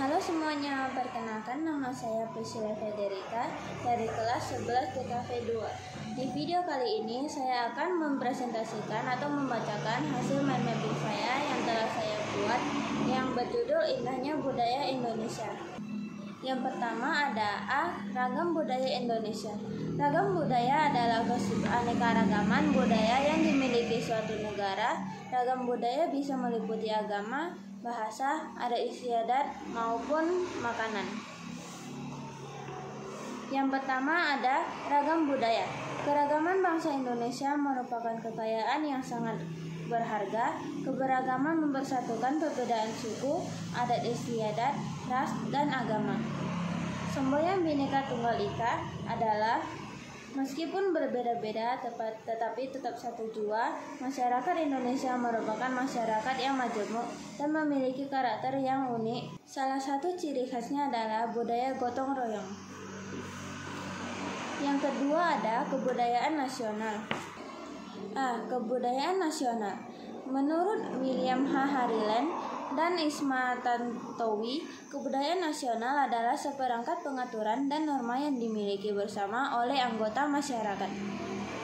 Halo semuanya, perkenalkan nama saya Priscilla Federica dari kelas 11 TKV 2. Di video kali ini saya akan mempresentasikan atau membacakan hasil mind mapping saya yang telah saya buat yang berjudul Indahnya Budaya Indonesia. Yang pertama ada A. Ragam budaya Indonesia. Ragam budaya adalah keanekaragaman budaya yang dimiliki suatu negara. Ragam budaya bisa meliputi agama, bahasa, adat istiadat, maupun makanan. Yang pertama ada ragam budaya. Keragaman bangsa Indonesia merupakan kekayaan yang sangat berharga. Keberagaman mempersatukan perbedaan suku, adat istiadat, ras, dan agama. Semboyan Bhinneka Tunggal Ika adalah meskipun berbeda-beda tetapi tetap satu jua. Masyarakat Indonesia merupakan masyarakat yang majemuk dan memiliki karakter yang unik. Salah satu ciri khasnya adalah budaya gotong royong. Yang kedua ada kebudayaan nasional. A. Kebudayaan nasional. Menurut William H. Harriland dan Isma Tantowi, kebudayaan nasional adalah seperangkat pengaturan dan norma yang dimiliki bersama oleh anggota masyarakat,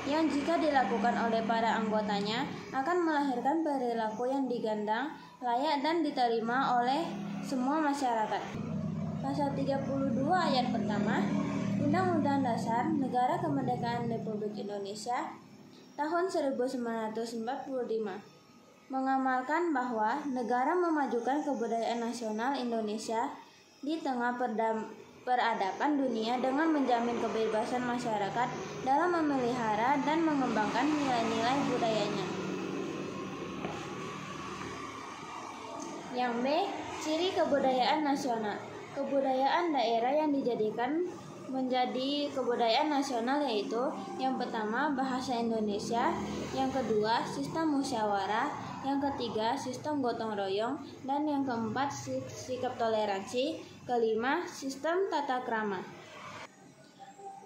yang jika dilakukan oleh para anggotanya akan melahirkan perilaku yang digandang, layak dan diterima oleh semua masyarakat. Pasal 32 ayat pertama Undang-Undang Dasar Negara Kemerdekaan Republik Indonesia tahun 1945 mengamalkan bahwa negara memajukan kebudayaan nasional Indonesia di tengah peradaban dunia dengan menjamin kebebasan masyarakat dalam memelihara dan mengembangkan nilai-nilai budayanya. Yang B. Ciri kebudayaan nasional. Kebudayaan daerah yang dijadikan menjadi kebudayaan nasional yaitu yang pertama bahasa Indonesia, yang kedua sistem musyawarah, yang ketiga sistem gotong royong, dan yang keempat sikap toleransi, kelima sistem tata krama.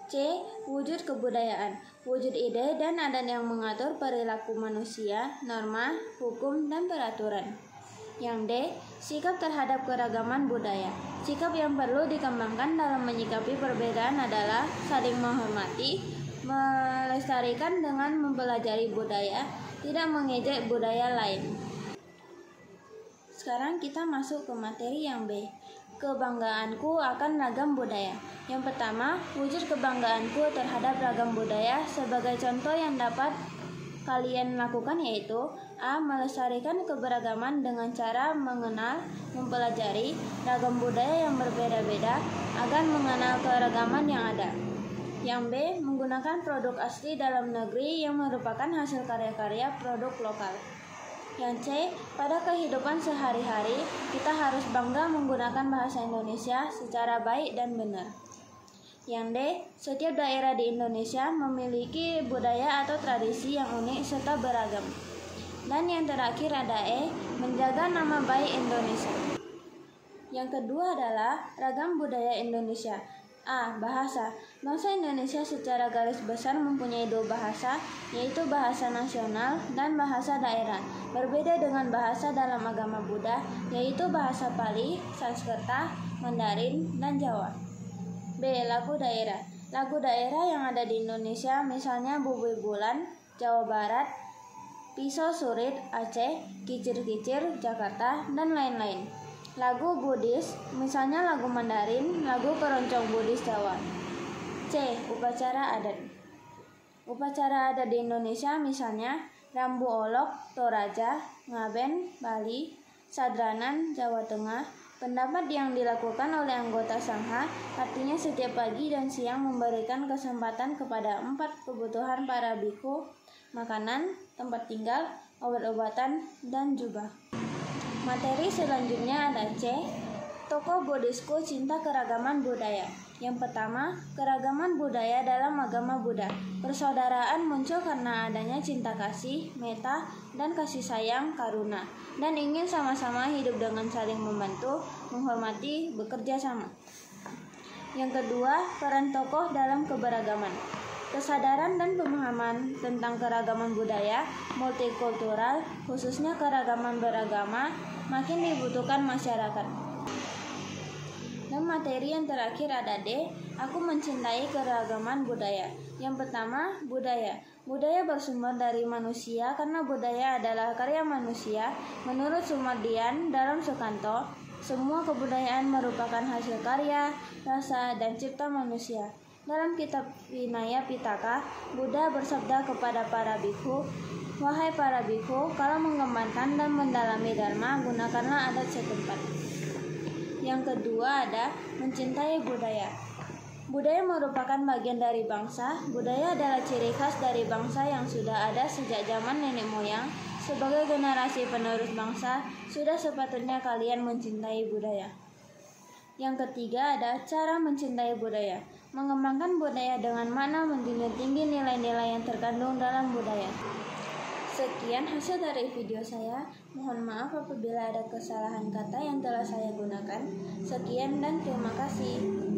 C. Wujud kebudayaan. Wujud ide dan adat yang mengatur perilaku manusia, norma, hukum, dan peraturan. Yang D. Sikap terhadap keragaman budaya. Sikap yang perlu dikembangkan dalam menyikapi perbedaan adalah saling menghormati, melestarikan dengan mempelajari budaya, tidak mengejek budaya lain. Sekarang kita masuk ke materi yang B. Kebanggaanku akan ragam budaya. Yang pertama, wujud kebanggaanku terhadap ragam budaya sebagai contoh yang dapat kalian lakukan yaitu A. Melestarikan keberagaman dengan cara mengenal, mempelajari ragam budaya yang berbeda-beda agar mengenal keragaman yang ada. Yang B. Menggunakan produk asli dalam negeri yang merupakan hasil karya-karya produk lokal. Yang C. Pada kehidupan sehari-hari kita harus bangga menggunakan bahasa Indonesia secara baik dan benar. Yang D. Setiap daerah di Indonesia memiliki budaya atau tradisi yang unik serta beragam. Dan yang terakhir ada E. Menjaga nama baik Indonesia. Yang kedua adalah ragam budaya Indonesia. A. Bahasa. Bangsa Indonesia secara garis besar mempunyai dua bahasa, yaitu bahasa nasional dan bahasa daerah. Berbeda dengan bahasa dalam agama Buddha, yaitu bahasa Pali, Sanskerta, Mandarin, dan Jawa. B. Lagu daerah. Lagu daerah yang ada di Indonesia misalnya Bubui Bulan, Jawa Barat, Pisau Surit, Aceh, Kicir-Kicir, Jakarta, dan lain-lain. Lagu Buddhis, misalnya lagu Mandarin, lagu Keroncong Buddhis Jawa. C. Upacara adat. Upacara adat di Indonesia misalnya Rambu Olok, Toraja, Ngaben, Bali, Sadranan, Jawa Tengah. Pendapat yang dilakukan oleh anggota Sangha artinya setiap pagi dan siang memberikan kesempatan kepada 4 kebutuhan para bhikkhu, makanan, tempat tinggal, obat-obatan, dan jubah. Materi selanjutnya ada C. Tokoh Buddhisku cinta keragaman budaya. Yang pertama, keragaman budaya dalam agama Buddha. Persaudaraan muncul karena adanya cinta kasih, metta, dan kasih sayang, karuna, dan ingin sama-sama hidup dengan saling membantu, menghormati, bekerja sama. Yang kedua, peran tokoh dalam keberagaman. Kesadaran dan pemahaman tentang keragaman budaya, multikultural, khususnya keragaman beragama, makin dibutuhkan masyarakat. materi yang terakhir ada D. Aku mencintai keragaman budaya. Yang pertama, budaya. Budaya bersumber dari manusia karena budaya adalah karya manusia. Menurut Sumardian dalam Sukanto, semua kebudayaan merupakan hasil karya, rasa, dan cipta manusia. Dalam kitab Vinaya Pitaka, Buddha bersabda kepada para bikhu, "Wahai para bikhu, kalau mengembangkan dan mendalami dharma, gunakanlah adat setempat." Yang kedua ada mencintai budaya. Budaya merupakan bagian dari bangsa. Budaya adalah ciri khas dari bangsa yang sudah ada sejak zaman nenek moyang. Sebagai generasi penerus bangsa, sudah sepatutnya kalian mencintai budaya. Yang ketiga ada cara mencintai budaya. Mengembangkan budaya dengan makna menjunjung tinggi nilai-nilai yang terkandung dalam budaya. Sekian hasil dari video saya. Mohon maaf apabila ada kesalahan kata yang telah saya gunakan. Sekian dan terima kasih.